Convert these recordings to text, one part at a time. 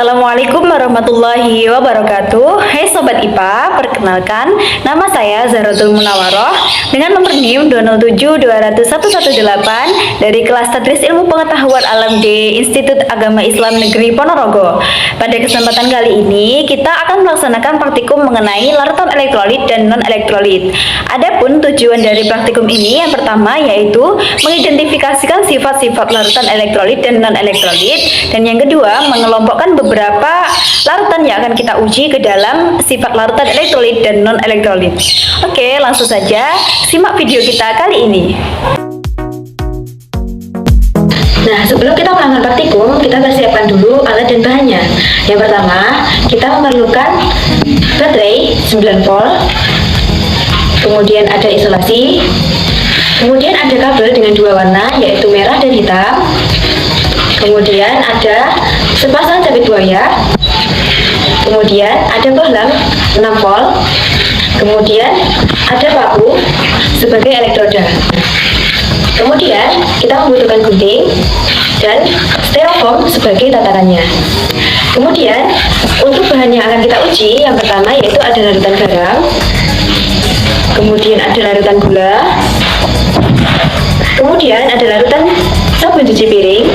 Assalamualaikum warahmatullahi wabarakatuh. Hai Sobat IPA, perkenalkan nama saya Zahratul Munawaroh dengan nomor NIM 207-20118 dari kelas Tadris Ilmu Pengetahuan Alam D Institut Agama Islam Negeri Ponorogo. Pada kesempatan kali ini kita akan melaksanakan praktikum mengenai larutan elektrolit dan non-elektrolit. Adapun tujuan dari praktikum ini yang pertama yaitu mengidentifikasikan sifat-sifat larutan elektrolit dan non-elektrolit, dan yang kedua mengelompokkan beberapa larutan yang akan kita uji ke dalam sifat larutan elektrolit dan non-elektrolit. Oke, langsung saja simak video kita kali ini. Nah, sebelum kita melakukan praktikum, kita persiapkan dulu alat dan bahannya. Yang pertama, kita memerlukan baterai 9 volt, kemudian ada isolasi, kemudian ada kabel dengan dua warna yaitu merah dan hitam, kemudian ada sepasang capit buaya, kemudian ada bohlam 6 volt, kemudian ada paku sebagai elektroda. Kemudian kita membutuhkan gunting dan styrofoam sebagai tatakannya. Kemudian untuk bahan yang akan kita uji, yang pertama yaitu ada larutan garam, kemudian ada larutan gula, kemudian ada larutan sabun cuci piring,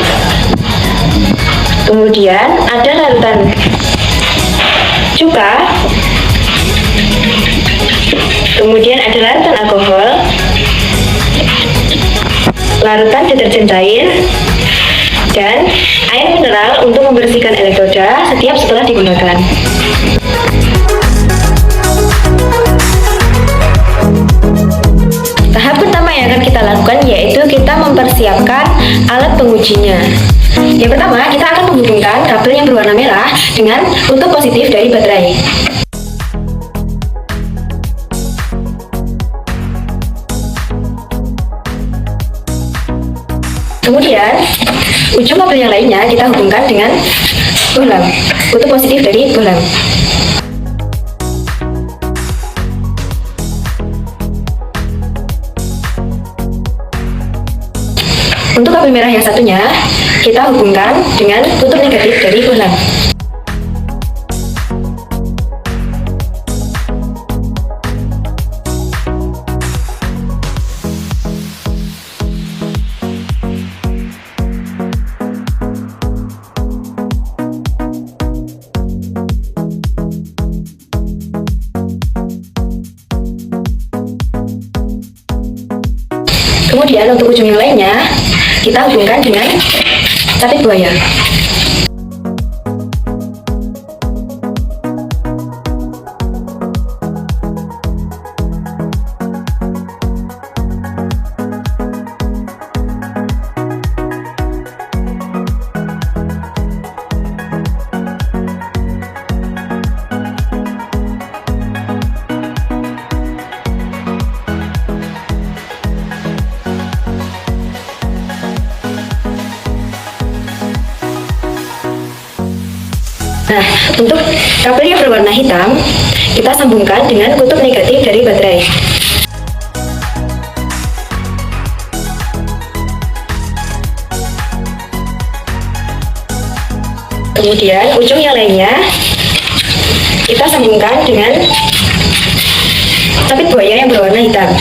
kemudian ada larutan cuka, kemudian ada larutan alkohol, larutan deterjen cair, dan air mineral untuk membersihkan elektroda setiap setelah digunakan. Tahap pertama yang akan kita lakukan yaitu kita mempersiapkan alat pengujinya. Yang pertama, kita akan menghubungkan kabel yang berwarna merah dengan kutub positif dari baterai. Kemudian, ujung kabel yang lainnya kita hubungkan dengan bohlam, kutub positif dari bohlam. Untuk kabel merah yang satunya, kita hubungkan dengan kutub negatif dari bohlam. Kemudian untuk ujung yang lainnya, kita hubungkan dengan capit buaya. Nah, untuk kabel yang berwarna hitam, kita sambungkan dengan kutub negatif dari baterai. Kemudian, ujung yang lainnya, kita sambungkan dengan capit buaya yang berwarna hitam.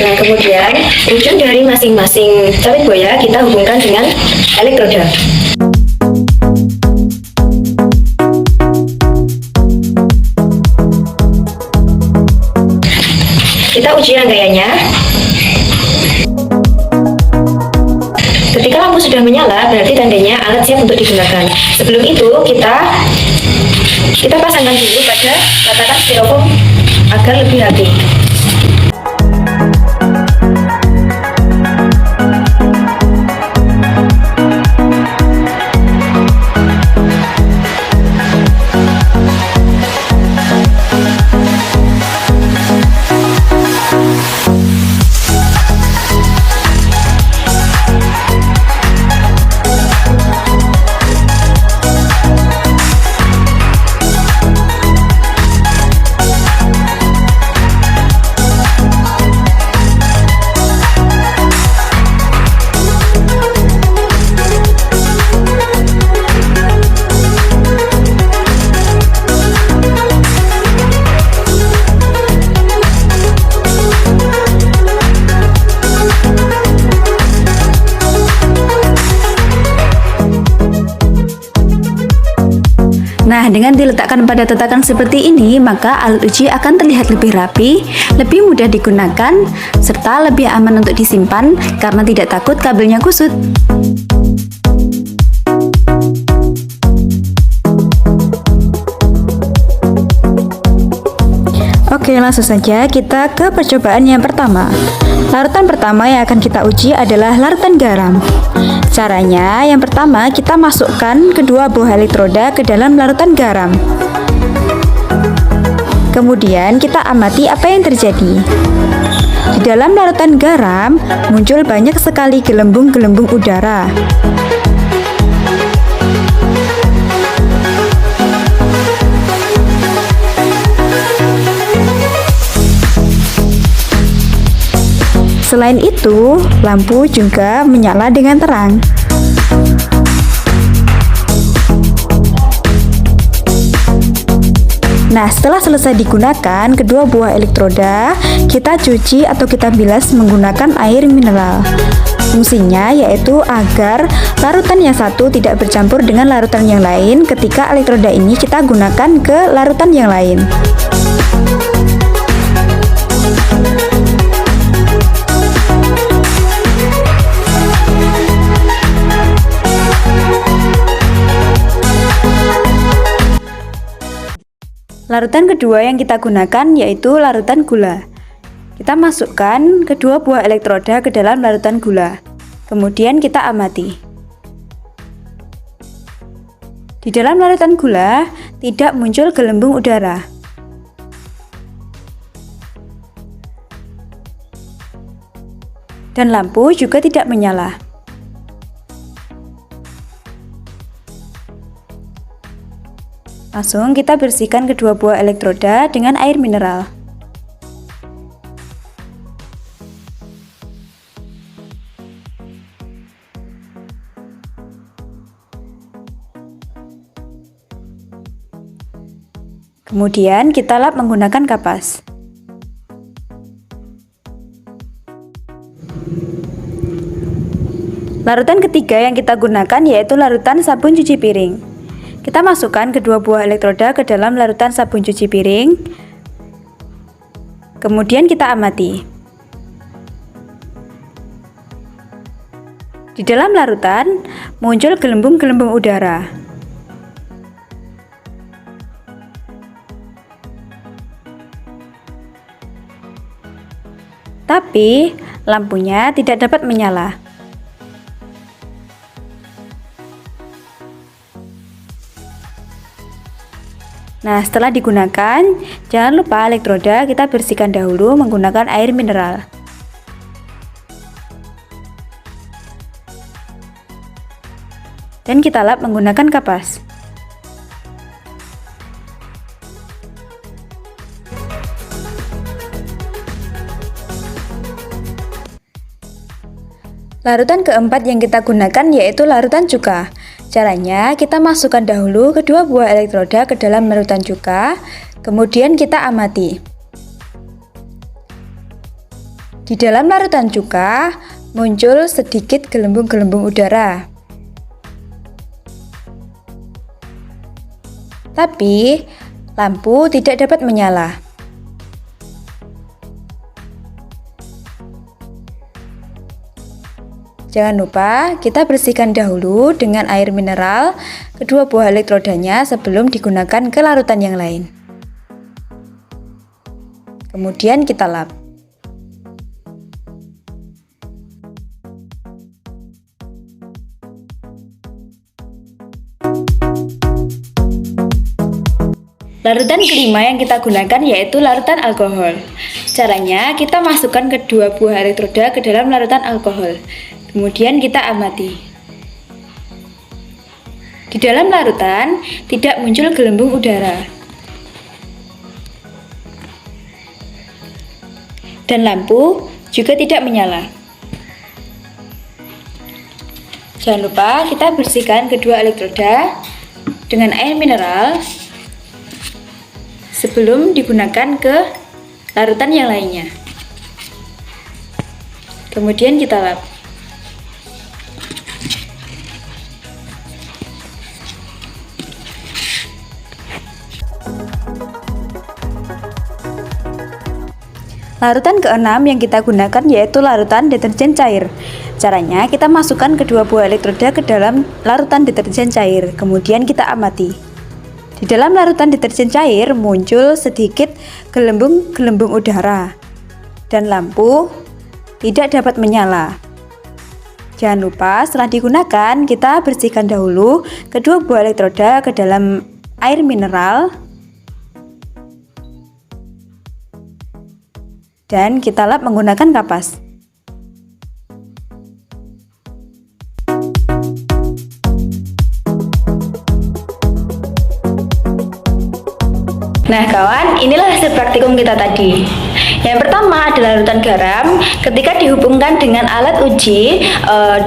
Nah, kemudian ujung dari masing-masing capit buaya kita hubungkan dengan elektroda. Kita uji rangkaiannya. Ketika lampu sudah menyala, berarti tandanya alat siap untuk digunakan. Sebelum itu, kita Kita pasangkan dulu pada tatakan styrofoam agar lebih rapi. Nah, dengan diletakkan pada tatakan seperti ini, maka alat uji akan terlihat lebih rapi, lebih mudah digunakan, serta lebih aman untuk disimpan karena tidak takut kabelnya kusut. Oke, langsung saja kita ke percobaan yang pertama. Larutan pertama yang akan kita uji adalah larutan garam. Caranya, yang pertama kita masukkan kedua buah elektroda ke dalam larutan garam. Kemudian kita amati apa yang terjadi. Di dalam larutan garam muncul banyak sekali gelembung-gelembung udara. Selain itu, lampu juga menyala dengan terang. Nah, setelah selesai digunakan, kedua buah elektroda kita cuci atau kita bilas menggunakan air mineral. Fungsinya yaitu agar larutan yang satu tidak bercampur dengan larutan yang lain ketika elektroda ini kita gunakan ke larutan yang lain. Larutan kedua yang kita gunakan yaitu larutan gula. Kita masukkan kedua buah elektroda ke dalam larutan gula. Kemudian kita amati. Di dalam larutan gula tidak muncul gelembung udara. Dan lampu juga tidak menyala. Langsung kita bersihkan kedua buah elektroda dengan air mineral. Kemudian kita lap menggunakan kapas. Larutan ketiga yang kita gunakan yaitu larutan sabun cuci piring. Kita masukkan kedua buah elektroda ke dalam larutan sabun cuci piring. Kemudian kita amati. Di dalam larutan muncul gelembung-gelembung udara. Tapi lampunya tidak dapat menyala. Nah, setelah digunakan, jangan lupa elektroda kita bersihkan dahulu menggunakan air mineral. Dan kita lap menggunakan kapas. Larutan keempat yang kita gunakan yaitu larutan cuka. Caranya, kita masukkan dahulu kedua buah elektroda ke dalam larutan cuka, kemudian kita amati. Di dalam larutan cuka muncul sedikit gelembung-gelembung udara. Tapi lampu tidak dapat menyala. Jangan lupa kita bersihkan dahulu dengan air mineral kedua buah elektrodanya sebelum digunakan ke larutan yang lain. Kemudian kita lap. Larutan kelima yang kita gunakan yaitu larutan alkohol. Caranya, kita masukkan kedua buah elektroda ke dalam larutan alkohol. Kemudian kita amati. Di dalam larutan tidak muncul gelembung udara. Dan lampu juga tidak menyala. Jangan lupa kita bersihkan kedua elektroda dengan air mineral sebelum digunakan ke larutan yang lainnya. Kemudian kita lap. Larutan keenam yang kita gunakan yaitu larutan deterjen cair. Caranya, kita masukkan kedua buah elektroda ke dalam larutan deterjen cair, kemudian kita amati. Di dalam larutan deterjen cair muncul sedikit gelembung-gelembung udara dan lampu tidak dapat menyala. Jangan lupa setelah digunakan kita bersihkan dahulu kedua buah elektroda ke dalam air mineral dan kita lap menggunakan kapas. Nah kawan, inilah hasil praktikum kita tadi. Yang pertama adalah larutan garam. Ketika dihubungkan dengan alat uji,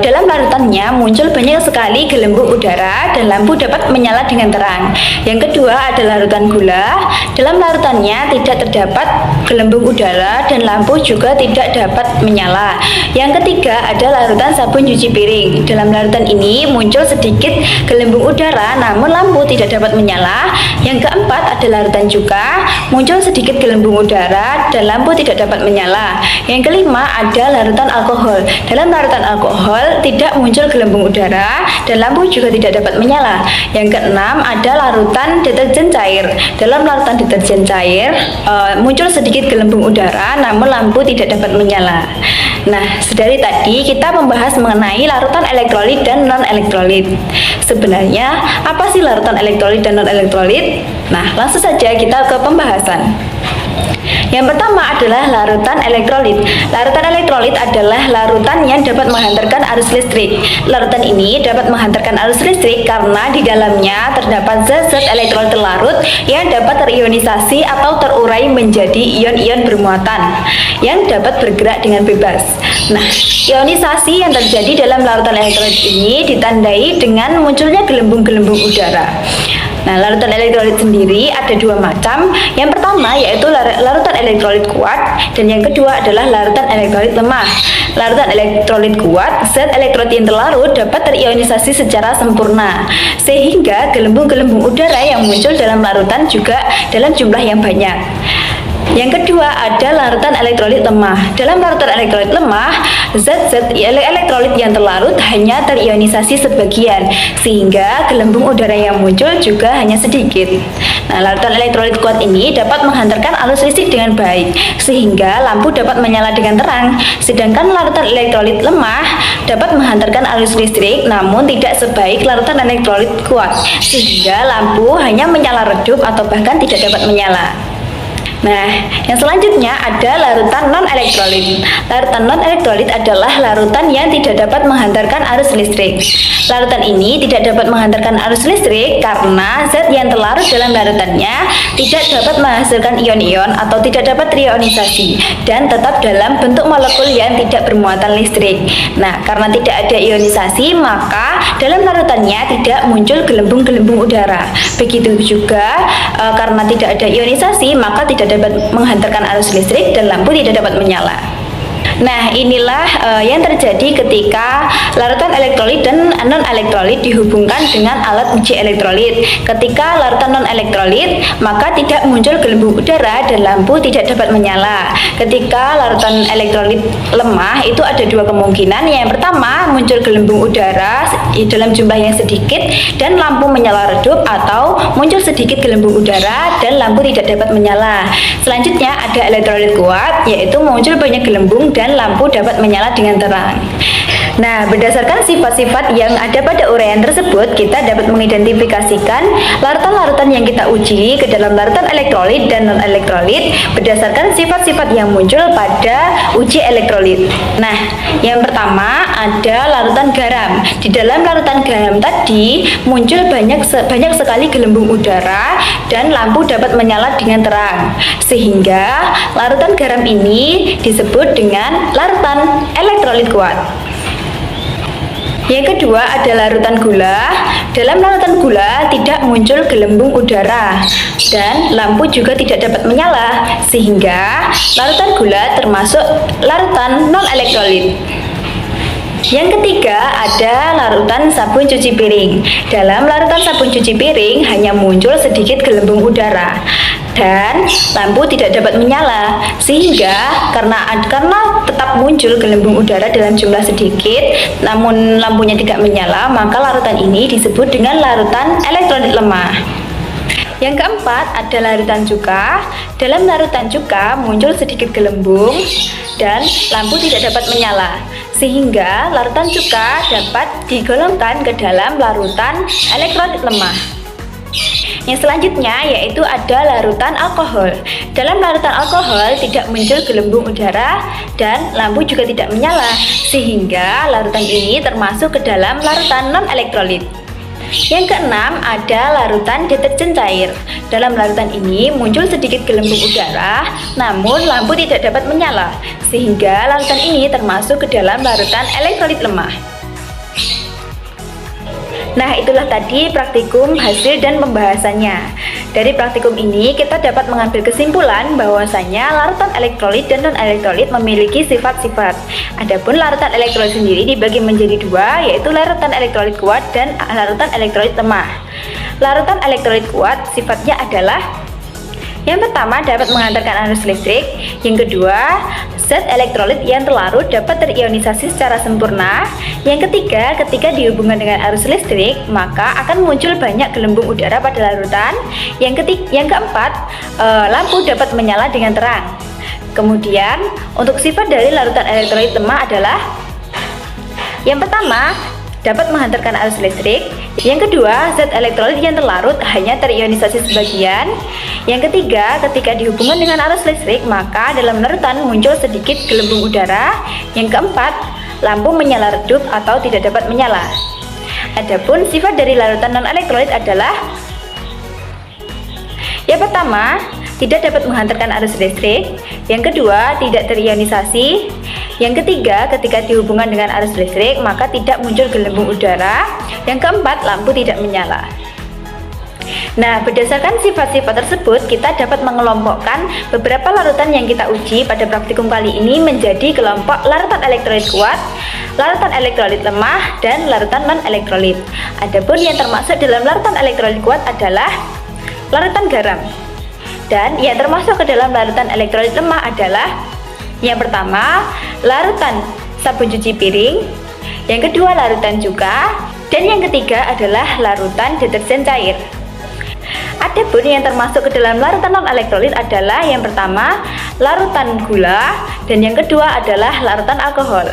dalam larutannya muncul banyak sekali gelembung udara dan lampu dapat menyala dengan terang. Yang kedua adalah larutan gula. Dalam larutannya tidak terdapat gelembung udara dan lampu juga tidak dapat menyala. Yang ketiga adalah larutan sabun cuci piring. Dalam larutan ini muncul sedikit gelembung udara namun lampu tidak dapat menyala. Yang keempat adalah larutan cuka. Muncul sedikit gelembung udara dan lampu tidak dapat menyala. Yang kelima ada larutan alkohol. Dalam larutan alkohol tidak muncul gelembung udara dan lampu juga tidak dapat menyala. Yang keenam ada larutan deterjen cair. Dalam larutan deterjen cair muncul sedikit gelembung udara namun lampu tidak dapat menyala. Nah, sedari tadi kita membahas mengenai larutan elektrolit dan non-elektrolit. Sebenarnya apa sih larutan elektrolit dan non-elektrolit? Nah, langsung saja kita ke pembahasan. Yang pertama adalah larutan elektrolit. Larutan elektrolit adalah larutan yang dapat menghantarkan arus listrik. Larutan ini dapat menghantarkan arus listrik karena di dalamnya terdapat zat-zat elektrolit larut yang dapat terionisasi atau terurai menjadi ion-ion bermuatan yang dapat bergerak dengan bebas. Nah, ionisasi yang terjadi dalam larutan elektrolit ini ditandai dengan munculnya gelembung-gelembung udara. Nah, larutan elektrolit sendiri ada dua macam. Yang pertama yaitu larutan elektrolit kuat dan yang kedua adalah larutan elektrolit lemah. Larutan elektrolit kuat, zat elektrolit yang terlarut dapat terionisasi secara sempurna sehingga gelembung-gelembung udara yang muncul dalam larutan juga dalam jumlah yang banyak. Yang kedua ada larutan elektrolit lemah. Dalam larutan elektrolit lemah, zat-zat elektrolit yang terlarut hanya terionisasi sebagian, sehingga gelembung udara yang muncul juga hanya sedikit. Nah, larutan elektrolit kuat ini dapat menghantarkan arus listrik dengan baik, sehingga lampu dapat menyala dengan terang. Sedangkan larutan elektrolit lemah dapat menghantarkan arus listrik, namun tidak sebaik larutan elektrolit kuat, sehingga lampu hanya menyala redup atau bahkan tidak dapat menyala. Nah, yang selanjutnya ada larutan non-elektrolit. Larutan non-elektrolit adalah larutan yang tidak dapat menghantarkan arus listrik. Larutan ini tidak dapat menghantarkan arus listrik karena zat yang terlarut dalam larutannya tidak dapat menghasilkan ion-ion atau tidak dapat terionisasi dan tetap dalam bentuk molekul yang tidak bermuatan listrik. Nah, karena tidak ada ionisasi, maka dalam larutannya tidak muncul gelembung-gelembung udara. Begitu juga karena tidak ada ionisasi, maka tidak dapat menghantarkan arus listrik dan lampu tidak dapat menyala. Nah, inilah yang terjadi ketika larutan elektrolit dan non-elektrolit dihubungkan dengan alat uji elektrolit. Ketika larutan non-elektrolit, maka tidak muncul gelembung udara dan lampu tidak dapat menyala. Ketika larutan elektrolit lemah, itu ada dua kemungkinan. Yang pertama, muncul gelembung udara dalam jumlah yang sedikit dan lampu menyala redup, atau muncul sedikit gelembung udara dan lampu tidak dapat menyala. Selanjutnya ada elektrolit kuat, yaitu muncul banyak gelembung dan lampu dapat menyala dengan terang. Nah, berdasarkan sifat-sifat yang ada pada uraian tersebut, kita dapat mengidentifikasikan larutan-larutan yang kita uji ke dalam larutan elektrolit dan non-elektrolit berdasarkan sifat-sifat yang muncul pada uji elektrolit. Nah, yang pertama ada larutan garam. Di dalam larutan garam tadi muncul banyak sekali gelembung udara dan lampu dapat menyala dengan terang, sehingga larutan garam ini disebut dengan larutan elektrolit kuat. Yang kedua ada larutan gula. Dalam larutan gula tidak muncul gelembung udara dan lampu juga tidak dapat menyala, sehingga larutan gula termasuk larutan non-elektrolit. Yang ketiga ada larutan sabun cuci piring. Dalam larutan sabun cuci piring hanya muncul sedikit gelembung udara dan lampu tidak dapat menyala, sehingga karena tetap muncul gelembung udara dalam jumlah sedikit namun lampunya tidak menyala, maka larutan ini disebut dengan larutan elektrolit lemah. Yang keempat ada larutan cuka. Dalam larutan cuka muncul sedikit gelembung dan lampu tidak dapat menyala, sehingga larutan cuka dapat digolongkan ke dalam larutan elektrolit lemah. Yang selanjutnya yaitu ada larutan alkohol. Dalam larutan alkohol tidak muncul gelembung udara dan lampu juga tidak menyala, sehingga larutan ini termasuk ke dalam larutan non-elektrolit. Yang keenam ada larutan deterjen cair. Dalam larutan ini muncul sedikit gelembung udara namun lampu tidak dapat menyala, sehingga larutan ini termasuk ke dalam larutan elektrolit lemah. Nah, itulah tadi praktikum hasil dan pembahasannya. Dari praktikum ini kita dapat mengambil kesimpulan bahwasanya larutan elektrolit dan non-elektrolit memiliki sifat-sifat. Adapun larutan elektrolit sendiri dibagi menjadi dua, yaitu larutan elektrolit kuat dan larutan elektrolit lemah. Larutan elektrolit kuat sifatnya adalah: yang pertama, dapat menghantarkan arus listrik. Yang kedua, zat elektrolit yang terlarut dapat terionisasi secara sempurna. Yang ketiga, ketika dihubungkan dengan arus listrik, maka akan muncul banyak gelembung udara pada larutan. Yang keempat, lampu dapat menyala dengan terang. Kemudian, untuk sifat dari larutan elektrolit lemah adalah: yang pertama, dapat menghantarkan arus listrik. Yang kedua, zat elektrolit yang terlarut hanya terionisasi sebagian. Yang ketiga, ketika dihubungkan dengan arus listrik, maka dalam larutan muncul sedikit gelembung udara. Yang keempat, lampu menyala redup atau tidak dapat menyala. Adapun sifat dari larutan non-elektrolit adalah: yang pertama, tidak dapat menghantarkan arus listrik. Yang kedua, tidak terionisasi. Yang ketiga, ketika dihubungkan dengan arus listrik, maka tidak muncul gelembung udara. Yang keempat, lampu tidak menyala. Nah, berdasarkan sifat-sifat tersebut, kita dapat mengelompokkan beberapa larutan yang kita uji pada praktikum kali ini menjadi kelompok larutan elektrolit kuat, larutan elektrolit lemah, dan larutan non-elektrolit. Adapun yang termasuk dalam larutan elektrolit kuat adalah larutan garam. Dan yang termasuk ke dalam larutan elektrolit lemah adalah: yang pertama, larutan sabun cuci piring. Yang kedua, larutan cuka. Dan yang ketiga adalah larutan deterjen cair. Adapun yang termasuk ke dalam larutan non-elektrolit adalah: yang pertama, larutan gula. Dan yang kedua adalah larutan alkohol.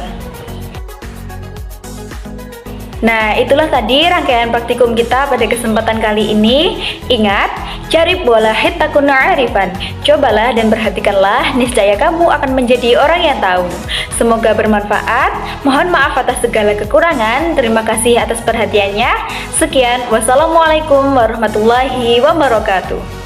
Nah, itulah tadi rangkaian praktikum kita pada kesempatan kali ini. Ingat, jarib wala takun arifan. Cobalah dan perhatikanlah, niscaya kamu akan menjadi orang yang tahu. Semoga bermanfaat. Mohon maaf atas segala kekurangan. Terima kasih atas perhatiannya. Sekian, wassalamualaikum warahmatullahi wabarakatuh.